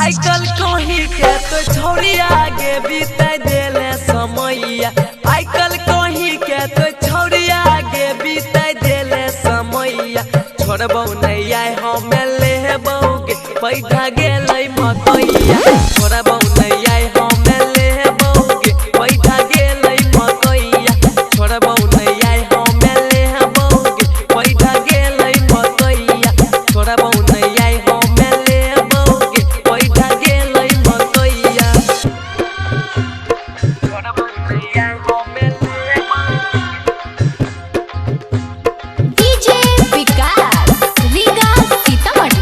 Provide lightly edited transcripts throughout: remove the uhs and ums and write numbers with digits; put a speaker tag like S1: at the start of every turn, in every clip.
S1: आजकल कहीं के तो छोड़ी आगे बीते देले समैया। आजकल कहीं के तो छोड़ी आगे बीते देले समैया। छोड़बौ नहीं आए हमें लेबौगे पैठा गेलै मकैया। छोड़बौ नहीं आए हमें लेबौगे पैठा गेलै मकैया। छोड़बौ नहीं आए हमें लेबौगे पैठा गेलै मकैया। छोड़बौ नहीं आए हमें लेबौगे पैठा गेलै मकैया। छोड़बौ नहीं आए हमें
S2: डीजे विकास रीगा सीतामढ़ी।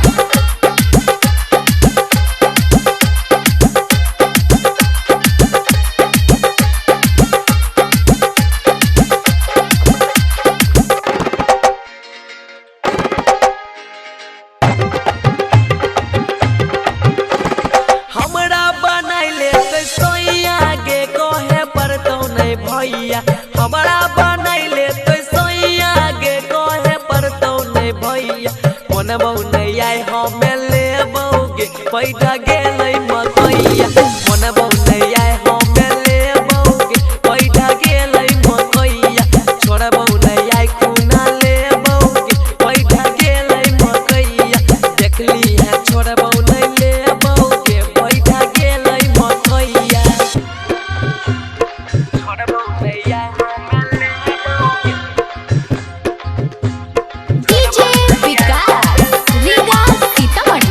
S1: हमरा बनैले तो सोइया गे कहे पड़तौ नहीं भैया। हमरा बनैले तो सोइया गे कहे पड़तौ नहीं भैया। मनबौ नहीं आए हमें लेबौगे पैठा गेलै मकैया। मनबौ नहीं आए हमें लेबौगे पैठा गेलै मकैया। छोड़बौ नहीं आए खुना लेबौगे पैठा गेलै मकैया। देखली है छोड़बौ नहीं लेबौगे पैठा गेलै मकैया। छोड़बौ नहीं आए हमें लेबौगे
S2: डीजे विकास रीगा सीतामढ़ी।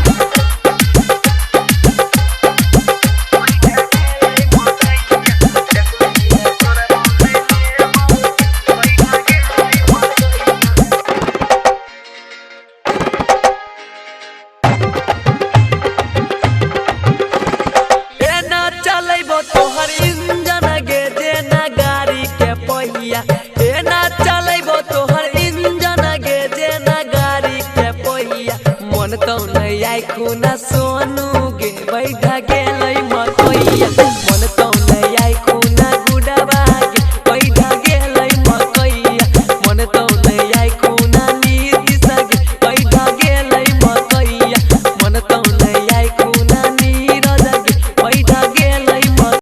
S1: एना चलेबो तोहर इंजन गे जेना गाड़ी के पहिया। एना चलेबो तोहर इंजन गे जेना गाड़ी के पहिया। मन तो नहीं आए खुना सोनू गे बैठा गेलै मकैया। मन